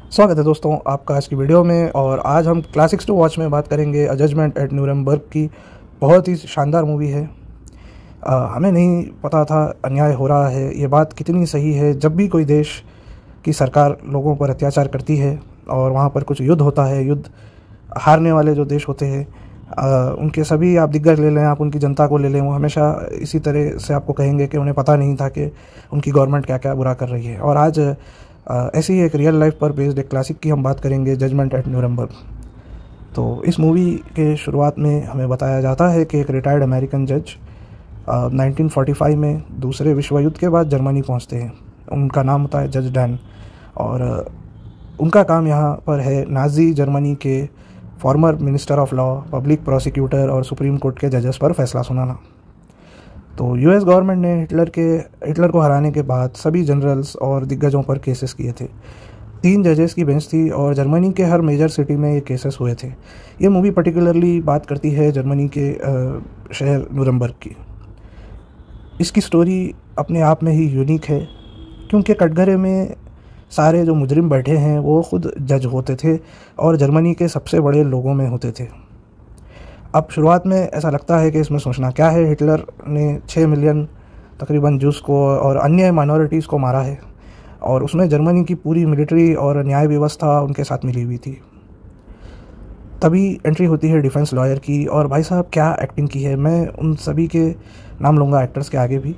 स्वागत है दोस्तों आपका आज की वीडियो में। और आज हम क्लासिक्स टू वॉच में बात करेंगे अ जजमेंट एट न्यूरेमबर्ग की। बहुत ही शानदार मूवी है। हमें नहीं पता था अन्याय हो रहा है, ये बात कितनी सही है। जब भी कोई देश की सरकार लोगों पर अत्याचार करती है और वहाँ पर कुछ युद्ध होता है, युद्ध हारने वाले जो देश होते हैं उनके सभी आप दिग्गज ले लें, आप उनकी जनता को ले लें, वो हमेशा इसी तरह से आपको कहेंगे कि उन्हें पता नहीं था कि उनकी गवर्नमेंट क्या क्या बुरा कर रही है। और आज ऐसी ही एक रियल लाइफ पर बेस्ड एक क्लासिक की हम बात करेंगे, जजमेंट एट न्यूरेमबर्ग। तो इस मूवी के शुरुआत में हमें बताया जाता है कि एक रिटायर्ड अमेरिकन जज 1945 में दूसरे विश्व युद्ध के बाद जर्मनी पहुंचते हैं। उनका नाम होता है जज डैन। और उनका काम यहाँ पर है नाजी जर्मनी के former minister of law, public prosecutor और सुप्रीम कोर्ट के जजेस पर फैसला सुनाना। तो यूएस गवर्नमेंट ने हिटलर को हराने के बाद सभी जनरल्स और दिग्गजों पर केसेस किए थे। 3 जजेस की बेंच थी और जर्मनी के हर मेजर सिटी में ये केसेस हुए थे। ये मूवी पर्टिकुलरली बात करती है जर्मनी के शहर न्यूरेमबर्ग की। इसकी स्टोरी अपने आप में ही यूनिक है, क्योंकि कटघरे में सारे जो मुजरिम बैठे हैं वो खुद जज होते थे और जर्मनी के सबसे बड़े लोगों में होते थे। अब शुरुआत में ऐसा लगता है कि इसमें सोचना क्या है, हिटलर ने 6 मिलियन तकरीबन जूस को और अन्य माइनॉरिटीज़ को मारा है और उसमें जर्मनी की पूरी मिलिट्री और न्याय व्यवस्था उनके साथ मिली हुई थी। तभी एंट्री होती है डिफेंस लॉयर की, और भाई साहब क्या एक्टिंग की है। मैं उन सभी के नाम लूँगा एक्टर्स के आगे भी।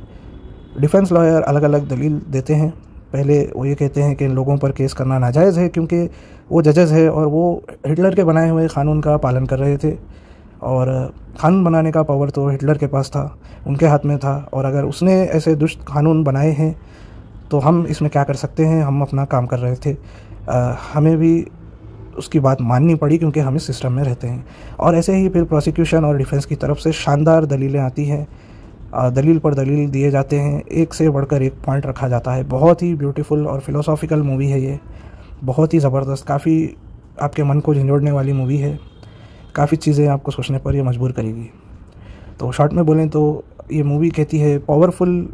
डिफेंस लॉयर अलग अलग दलील देते हैं। पहले वो ये कहते हैं कि इन लोगों पर केस करना नाजायज़ है क्योंकि वो जजेस है और वो हिटलर के बनाए हुए क़ानून का पालन कर रहे थे, और क़ानून बनाने का पावर तो हिटलर के पास था, उनके हाथ में था। और अगर उसने ऐसे दुष्ट कानून बनाए हैं तो हम इसमें क्या कर सकते हैं, हम अपना काम कर रहे थे। हमें भी उसकी बात माननी पड़ी क्योंकि हम इस सिस्टम में रहते हैं। और ऐसे ही फिर प्रोसिक्यूशन और डिफेंस की तरफ से शानदार दलीलें आती हैं, दलील पर दलील दिए जाते हैं, एक से बढ़कर एक पॉइंट रखा जाता है। बहुत ही ब्यूटीफुल और फिलोसॉफिकल मूवी है ये, बहुत ही ज़बरदस्त, काफ़ी आपके मन को झंझोड़ने वाली मूवी है। काफ़ी चीज़ें आपको सोचने पर ये मजबूर करेगी। तो शॉर्ट में बोलें तो ये मूवी कहती है पावरफुल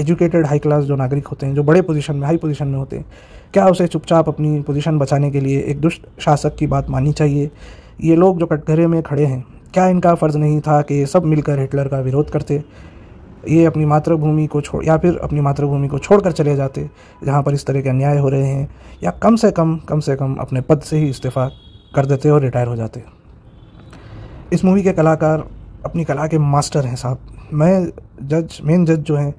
एजुकेटेड हाई क्लास जो नागरिक होते हैं, जो बड़े पोजीशन में हाई पोजीशन में होते हैं, क्या उसे चुपचाप अपनी पोजीशन बचाने के लिए एक दुष्ट शासक की बात माननी चाहिए। ये लोग जो कटघरे में खड़े हैं, क्या इनका फ़र्ज़ नहीं था कि ये सब मिलकर हिटलर का विरोध करते, ये अपनी मातृभूमि को छोड़ या फिर अपनी मातृभूमि को छोड़कर चले जाते जहाँ पर इस तरह के अन्याय हो रहे हैं, या कम से कम अपने पद से ही इस्तीफ़ा कर देते और रिटायर हो जाते। इस मूवी के कलाकार अपनी कला के मास्टर हैं साहब। मेन जज जो हैं,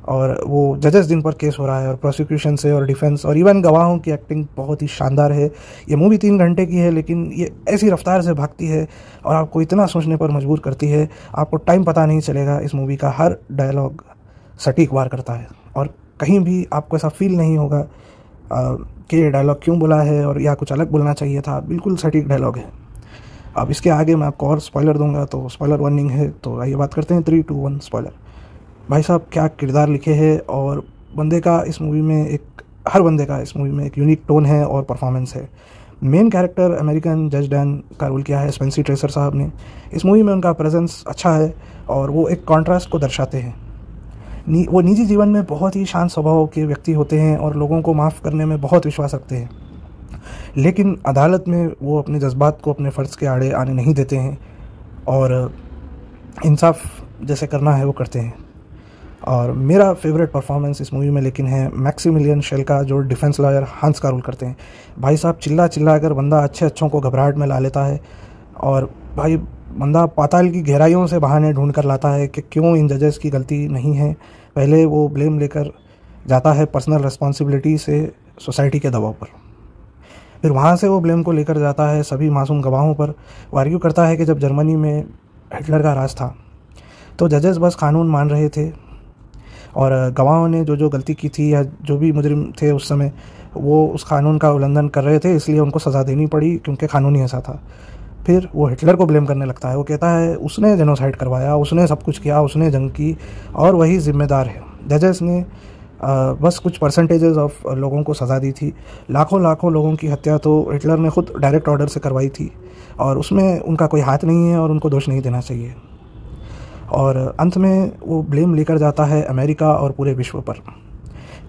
और वो जजेस जिन पर केस हो रहा है, और प्रोसिक्यूशन से और डिफेंस और इवन गवाहों की एक्टिंग बहुत ही शानदार है। ये मूवी 3 घंटे की है, लेकिन ये ऐसी रफ्तार से भागती है और आपको इतना सोचने पर मजबूर करती है, आपको टाइम पता नहीं चलेगा। इस मूवी का हर डायलॉग सटीक वार करता है और कहीं भी आपको ऐसा फील नहीं होगा कि ये डायलॉग क्यों बोला है और या कुछ अलग बोलना चाहिए था। बिल्कुल सटीक डायलॉग है। अब इसके आगे मैं आपको और स्पॉइलर दूंगा, तो स्पॉइलर वार्निंग है। तो आइए बात करते हैं 3, 2, 1 स्पॉइलर। भाई साहब क्या किरदार लिखे हैं, और हर बंदे का इस मूवी में एक यूनिक टोन है और परफॉर्मेंस है। मेन कैरेक्टर अमेरिकन जज डैन का रोल किया है स्पेंसी ट्रेसर साहब ने। इस मूवी में उनका प्रेजेंस अच्छा है और वो एक कॉन्ट्रास्ट को दर्शाते हैं। वो निजी जीवन में बहुत ही शांत स्वभाव के व्यक्ति होते हैं और लोगों को माफ़ करने में बहुत विश्वास रखते हैं, लेकिन अदालत में वो अपने जज्बात को अपने फ़र्ज़ के आड़े आने नहीं देते हैं और इंसाफ जैसे करना है वो करते हैं। और मेरा फेवरेट परफॉर्मेंस इस मूवी में लेकिन है मैक्सिमिलियन शेल का, जो डिफेंस लॉयर हंस का रोल करते हैं। भाई साहब चिल्ला कर बंदा अच्छों को घबराहट में ला लेता है, और भाई बंदा पाताल की गहराइयों से बहाने ढूंढ कर लाता है कि क्यों इन जजेस की गलती नहीं है। पहले वो ब्लेम लेकर जाता है पर्सनल रिस्पॉन्सिबिलिटी से सोसाइटी के दबाव पर, फिर वहाँ से वो ब्लेम को लेकर जाता है सभी मासूम गवाहों पर। वो आर्ग्यू करता है कि जब जर्मनी में हिटलर का राज था तो जजेस बस कानून मान रहे थे, और गवाहों ने जो गलती की थी या जो भी मुजरिम थे उस समय वो उस कानून का उल्लंघन कर रहे थे, इसलिए उनको सज़ा देनी पड़ी क्योंकि कानून ही ऐसा था। फिर वो हिटलर को ब्लेम करने लगता है। वो कहता है उसने जेनोसाइड करवाया, उसने सब कुछ किया, उसने जंग की और वही जिम्मेदार है। जजेस ने बस कुछ परसेंटेजेस ऑफ लोगों को सज़ा दी थी। लाखों लोगों की हत्या तो हिटलर ने खुद डायरेक्ट ऑर्डर से करवाई थी, और उसमें उनका कोई हाथ नहीं है और उनको दोष नहीं देना चाहिए। और अंत में वो ब्लेम लेकर जाता है अमेरिका और पूरे विश्व पर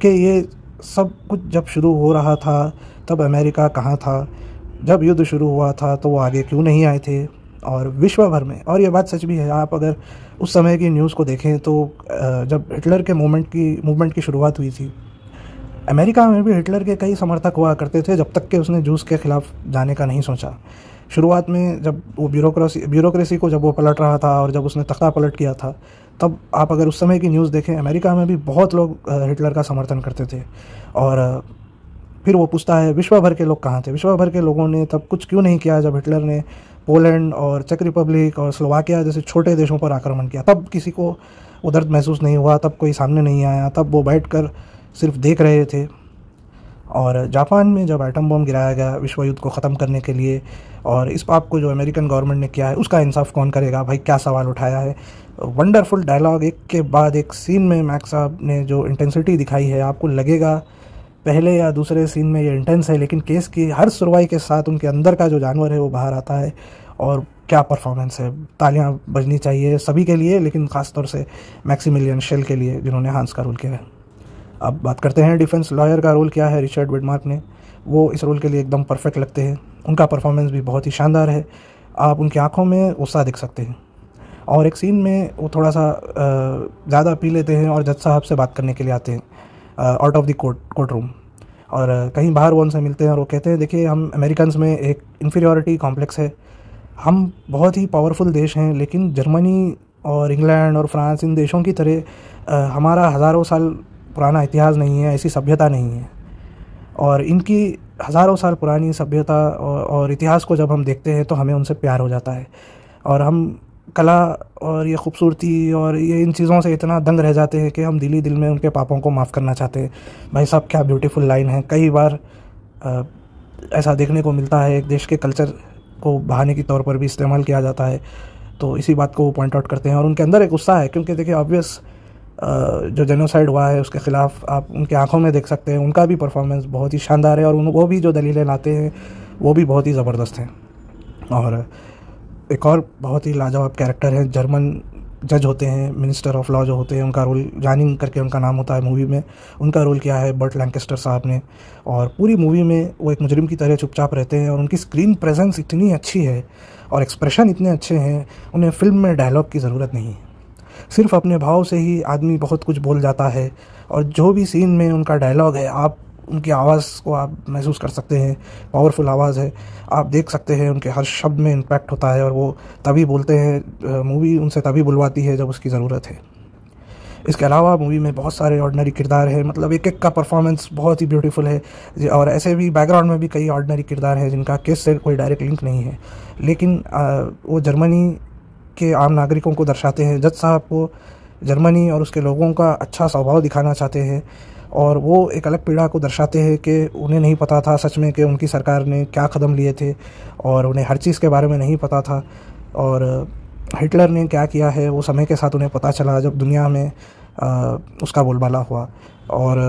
कि ये सब कुछ जब शुरू हो रहा था तब अमेरिका कहाँ था, जब युद्ध शुरू हुआ था तो वो आगे क्यों नहीं आए थे। और विश्व भर में, और ये बात सच भी है, आप अगर उस समय की न्यूज़ को देखें तो जब हिटलर के मूवमेंट की शुरुआत हुई थी, अमेरिका में भी हिटलर के कई समर्थक हुआ करते थे, जब तक कि उसने जूस के ख़िलाफ़ जाने का नहीं सोचा। शुरुआत में जब वो ब्यूरोक्रेसी को जब वो पलट रहा था और जब उसने तख्ता पलट किया था, तब आप अगर उस समय की न्यूज़ देखें, अमेरिका में भी बहुत लोग हिटलर का समर्थन करते थे। और फिर वो पूछता है विश्व भर के लोग कहाँ थे, विश्व भर के लोगों ने तब कुछ क्यों नहीं किया जब हिटलर ने पोलैंड और चेक रिपब्लिक और स्लोवाकिया जैसे छोटे देशों पर आक्रमण किया। तब किसी को वो दर्द महसूस नहीं हुआ, तब कोई सामने नहीं आया, तब वो बैठकर सिर्फ देख रहे थे। और जापान में जब एटम बम गिराया गया विश्व युद्ध को ख़त्म करने के लिए, और इस पाप को जो अमेरिकन गवर्नमेंट ने किया है उसका इंसाफ कौन करेगा, भाई क्या सवाल उठाया है। वंडरफुल डायलॉग, एक के बाद एक सीन में मैक्स साहब ने जो इंटेंसिटी दिखाई है, आपको लगेगा पहले या दूसरे सीन में ये इंटेंस है, लेकिन केस की हर सुनवाई के साथ उनके अंदर का जो जानवर है वो बाहर आता है। और क्या परफॉर्मेंस है, तालियां बजनी चाहिए सभी के लिए, लेकिन ख़ास तौर से मैक्सिमिलियन शेल के लिए जिन्होंने हांस का रोल किया है। अब बात करते हैं डिफेंस लॉयर का रोल क्या है रिचर्ड विडमार्क ने। वो इस रोल के लिए एकदम परफेक्ट लगते हैं, उनका परफॉर्मेंस भी बहुत ही शानदार है, आप उनकी आंखों में गुस्सा दिख सकते हैं। और एक सीन में वो थोड़ा सा ज़्यादा पी लेते हैं और जज साहब से बात करने के लिए आते हैं out of the court room, और कहीं बाहर वो उनसे मिलते हैं और वो कहते हैं देखिए हम अमेरिकन्स में एक इन्फीरियॉरिटी कॉम्प्लेक्स है, हम बहुत ही पावरफुल देश हैं, लेकिन जर्मनी और इंग्लैंड और फ्रांस इन देशों की तरह हमारा हज़ारों साल पुराना इतिहास नहीं है, ऐसी सभ्यता नहीं है। और इनकी हज़ारों साल पुरानी सभ्यता और इतिहास को जब हम देखते हैं तो हमें उनसे प्यार हो जाता है, और हम कला और ये खूबसूरती और ये इन चीज़ों से इतना दंग रह जाते हैं कि हम दिल में उनके पापों को माफ़ करना चाहते हैं। भाई साहब क्या ब्यूटीफुल लाइन है। कई बार ऐसा देखने को मिलता है, एक देश के कल्चर को बहाने के तौर पर भी इस्तेमाल किया जाता है, तो इसी बात को वो पॉइंट आउट करते हैं। और उनके अंदर एक गुस्सा है, क्योंकि देखिए ऑब्वियस जो जेनोसाइड हुआ है उसके ख़िलाफ़ आप उनके आंखों में देख सकते हैं, उनका भी परफॉर्मेंस बहुत ही शानदार है, और वो भी जो दलीलें लाते हैं वो भी बहुत ही ज़बरदस्त हैं। और एक और बहुत ही लाजवाब कैरेक्टर है, जर्मन जज होते हैं, मिनिस्टर ऑफ लॉ जो होते हैं, उनका रोल जानिंग करके उनका नाम होता है मूवी में, उनका रोल किया है बर्ट लैंकेस्टर साहब ने। और पूरी मूवी में वो एक मुजरिम की तरह चुपचाप रहते हैं, और उनकी स्क्रीन प्रेजेंस इतनी अच्छी है और एक्सप्रेशन इतने अच्छे हैं, उन्हें फ़िल्म में डायलॉग की ज़रूरत नहीं है, सिर्फ अपने भाव से ही आदमी बहुत कुछ बोल जाता है। और जो भी सीन में उनका डायलॉग है, आप उनकी आवाज़ को आप महसूस कर सकते हैं, पावरफुल आवाज़ है, आप देख सकते हैं उनके हर शब्द में इम्पैक्ट होता है, और वो तभी बोलते हैं, मूवी उनसे तभी बुलवाती है जब उसकी ज़रूरत है। इसके अलावा मूवी में बहुत सारे ऑर्डिनरी किरदार हैं, मतलब एक एक का परफॉर्मेंस बहुत ही ब्यूटीफुल है, और ऐसे भी बैकग्राउंड में भी कई ऑर्डिनरी किरदार हैं जिनका केस से कोई डायरेक्ट लिंक नहीं है, लेकिन वो जर्मनी के आम नागरिकों को दर्शाते हैं। जज साहब को जर्मनी और उसके लोगों का अच्छा स्वभाव दिखाना चाहते हैं, और वो एक अलग पीढ़ा को दर्शाते हैं कि उन्हें नहीं पता था सच में कि उनकी सरकार ने क्या कदम लिए थे, और उन्हें हर चीज़ के बारे में नहीं पता था, और हिटलर ने क्या किया है वो समय के साथ उन्हें पता चला जब दुनिया में उसका बोलबाला हुआ। और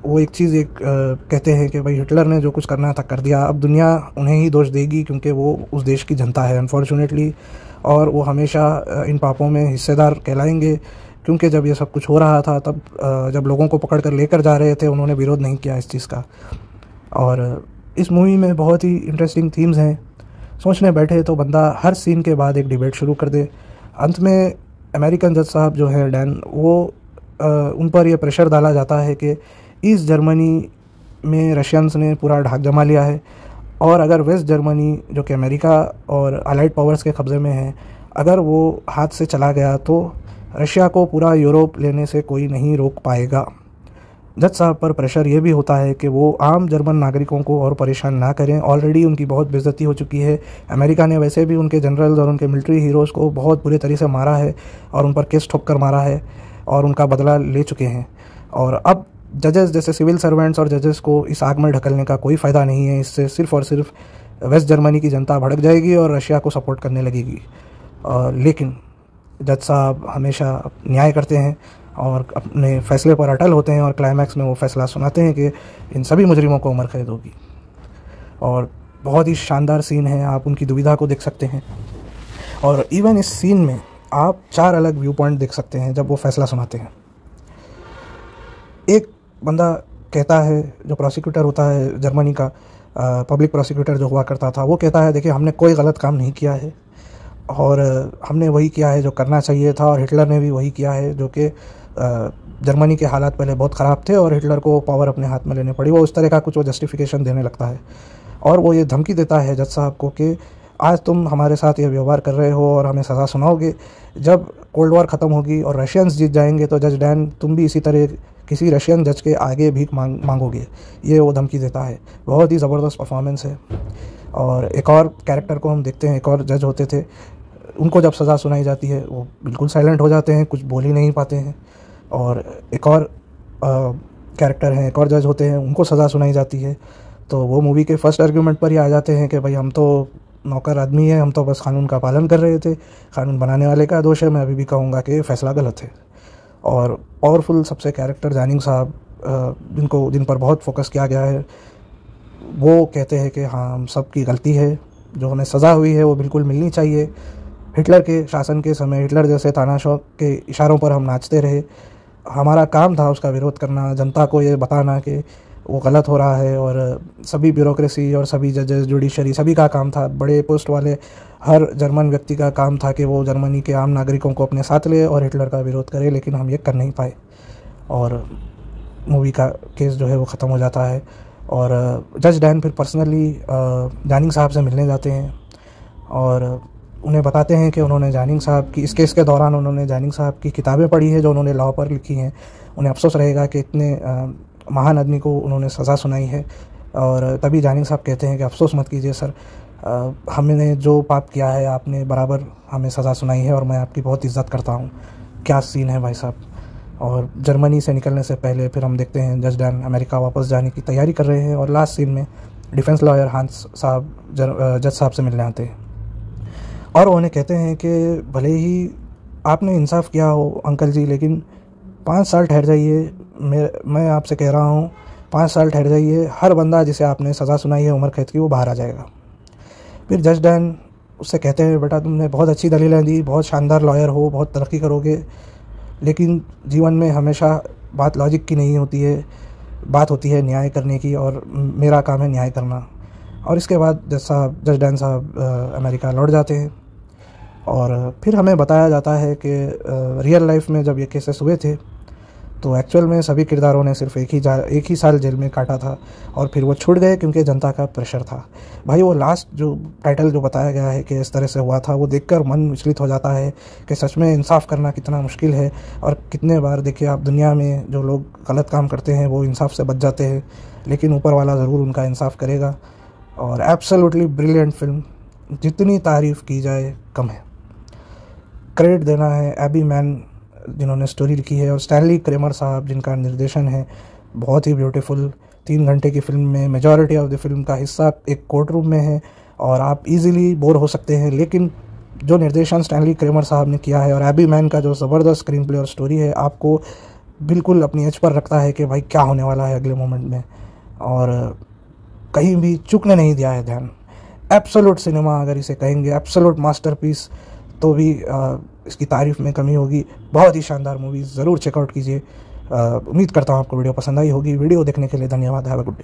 वो एक चीज़ कहते हैं कि भाई हिटलर ने जो कुछ करना था कर दिया, अब दुनिया उन्हें ही दोष देगी क्योंकि वो उस देश की जनता है अनफॉर्चुनेटली, और वो हमेशा इन पापों में हिस्सेदार कहलाएंगे, क्योंकि जब ये सब कुछ हो रहा था तब जब लोगों को पकड़ कर लेकर जा रहे थे उन्होंने विरोध नहीं किया इस चीज़ का। और इस मूवी में बहुत ही इंटरेस्टिंग थीम्स हैं, सोचने बैठे तो बंदा हर सीन के बाद एक डिबेट शुरू कर दे। अंत में अमेरिकन जज साहब जो है डैन, वो उन पर यह प्रेशर डाला जाता है कि ईस्ट जर्मनी में रशियंस ने पूरा ढाक जमा लिया है, और अगर वेस्ट जर्मनी जो कि अमेरिका और अलाइड पावर्स के कब्ज़े में है, अगर वो हाथ से चला गया तो रशिया को पूरा यूरोप लेने से कोई नहीं रोक पाएगा। जज साहब पर प्रेशर ये भी होता है कि वो आम जर्मन नागरिकों को और परेशान ना करें, ऑलरेडी उनकी बहुत बेइज्जती हो चुकी है। अमेरिका ने वैसे भी उनके जनरल्स और उनके मिलिट्री हीरोज़ को बहुत बुरे तरीके से मारा है और उन पर केस ठोक कर मारा है और उनका बदला ले चुके हैं। और अब जजेस जैसे सिविल सर्वेंट्स और जजेस को इस आग में ढकलने का कोई फ़ायदा नहीं है, इससे सिर्फ़ और सिर्फ वेस्ट जर्मनी की जनता भड़क जाएगी और रशिया को सपोर्ट करने लगेगी। लेकिन जज साहब हमेशा न्याय करते हैं और अपने फ़ैसले पर अटल होते हैं, और क्लाइमैक्स में वो फ़ैसला सुनाते हैं कि इन सभी मुजरिमों को उम्र कैद होगी। और बहुत ही शानदार सीन है, आप उनकी दुविधा को देख सकते हैं, और इवन इस सीन में आप 4 अलग व्यू पॉइंट देख सकते हैं जब वो फ़ैसला सुनाते हैं। एक बंदा कहता है, जो प्रोसिक्यूटर होता है जर्मनी का, पब्लिक प्रोसिक्यूटर जो हुआ करता था, वो कहता है देखिए हमने कोई गलत काम नहीं किया है और हमने वही किया है जो करना चाहिए था, और हिटलर ने भी वही किया है, जो कि जर्मनी के हालात पहले बहुत ख़राब थे और हिटलर को पावर अपने हाथ में लेने पड़ी। वो उस तरह का कुछ वो जस्टिफिकेशन देने लगता है और वो ये धमकी देता है जज साहब को कि आज तुम हमारे साथ ये व्यवहार कर रहे हो और हमें सज़ा सुनाओगे, जब कोल्ड वॉर ख़त्म होगी और रशियंस जीत जाएंगे तो जज डैन तुम भी इसी तरह किसी रशियन जज के आगे भीख मांगोगे। ये वो धमकी देता है। बहुत ही ज़बरदस्त परफॉर्मेंस है। और एक और कैरेक्टर को हम देखते हैं, एक और जज होते थे, उनको जब सज़ा सुनाई जाती है वो बिल्कुल साइलेंट हो जाते हैं, कुछ बोल ही नहीं पाते हैं। और एक और कैरेक्टर हैं, एक और जज होते हैं, उनको सज़ा सुनाई जाती है तो वो मूवी के फर्स्ट आर्गूमेंट पर ही आ जाते हैं कि भाई हम तो नौकर आदमी है, हम तो बस कानून का पालन कर रहे थे, कानून बनाने वाले का दोष है। मैं अभी भी कहूँगा कि फैसला गलत है। और पावरफुल सबसे कैरेक्टर जानिंग साहब, जिन पर बहुत फोकस किया गया है, वो कहते हैं कि हाँ हम सब की गलती है, जो हमें सज़ा हुई है वो बिल्कुल मिलनी चाहिए। हिटलर के शासन के समय हिटलर जैसे तानाशाह के इशारों पर हम नाचते रहे, हमारा काम था उसका विरोध करना, जनता को ये बताना कि वो गलत हो रहा है। और सभी ब्यूरोक्रेसी और सभी जजेस, जुडिशरी, सभी का काम था, बड़े पोस्ट वाले हर जर्मन व्यक्ति का काम था कि वो जर्मनी के आम नागरिकों को अपने साथ ले और हिटलर का विरोध करे, लेकिन हम ये कर नहीं पाए और मूवी का केस जो है वो ख़त्म हो जाता है। और जज डैन फिर पर्सनली जानिंग साहब से मिलने जाते हैं और उन्हें बताते हैं कि उन्होंने जानिंग साहब की, इस केस के दौरान उन्होंने जानिंग साहब की किताबें पढ़ी है जो उन्होंने लॉ पर लिखी हैं। उन्हें अफसोस रहेगा कि इतने महान आदमी को उन्होंने सज़ा सुनाई है। और तभी जानिंग साहब कहते हैं कि अफसोस मत कीजिए सर, हमने जो पाप किया है आपने बराबर हमें सज़ा सुनाई है और मैं आपकी बहुत इज़्ज़त करता हूँ। क्या सीन है भाई साहब। और जर्मनी से निकलने से पहले फिर हम देखते हैं जज डैन अमेरिका वापस जाने की तैयारी कर रहे हैं और लास्ट सीन में डिफेंस लॉयर हांस साहब जज साहब से मिलने आते हैं और उन्हें कहते हैं कि भले ही आपने इंसाफ किया हो अंकल जी, लेकिन 5 साल ठहर जाइए। मैं आपसे कह रहा हूँ 5 साल ठहर जाइए, हर बंदा जिसे आपने सज़ा सुनाई है उम्र कैद की वो बाहर आ जाएगा। फिर जज डैन उससे कहते हैं बेटा तुमने बहुत अच्छी दलीलें दी, बहुत शानदार लॉयर हो, बहुत तरक्की करोगे, लेकिन जीवन में हमेशा बात लॉजिक की नहीं होती है, बात होती है न्याय करने की और मेरा काम है न्याय करना। और इसके बाद जज डैन साहब अमेरिका लौट जाते हैं और फिर हमें बताया जाता है कि रियल लाइफ में जब ये केसेस हुए थे तो एक्चुअल में सभी किरदारों ने सिर्फ एक ही साल जेल में काटा था और फिर वो छूट गए क्योंकि जनता का प्रेशर था। भाई वो लास्ट जो टाइटल जो बताया गया है कि इस तरह से हुआ था, वो देखकर मन विचलित हो जाता है कि सच में इंसाफ करना कितना मुश्किल है। और कितने बार देखिए आप दुनिया में जो लोग गलत काम करते हैं वो इंसाफ से बच जाते हैं, लेकिन ऊपर वाला ज़रूर उनका इंसाफ करेगा। और एब्सोल्युटली ब्रिलियंट फिल्म, जितनी तारीफ़ की जाए कम है। क्रेडिट देना है एबी मैन जिन्होंने स्टोरी लिखी है और स्टैनली क्रेमर साहब जिनका निर्देशन है। बहुत ही ब्यूटीफुल 3 घंटे की फिल्म में मेजॉरिटी ऑफ द फिल्म का हिस्सा एक कोर्ट रूम में है और आप इजीली बोर हो सकते हैं, लेकिन जो निर्देशन स्टैनली क्रेमर साहब ने किया है और एबी मैन का जो ज़बरदस्त स्क्रीन प्ले और स्टोरी है, आपको बिल्कुल अपनी एज पर रखता है कि भाई क्या होने वाला है अगले मोमेंट में, और कहीं भी चूकने नहीं दिया है ध्यान। एब्सोल्यूट सिनेमा अगर इसे कहेंगे, एब्सोल्यूट मास्टरपीस, तो भी इसकी तारीफ़ में कमी होगी। बहुत ही शानदार मूवी, ज़रूर चेकआउट कीजिए। उम्मीद करता हूँ आपको वीडियो पसंद आई होगी। वीडियो देखने के लिए धन्यवाद। Have a good day.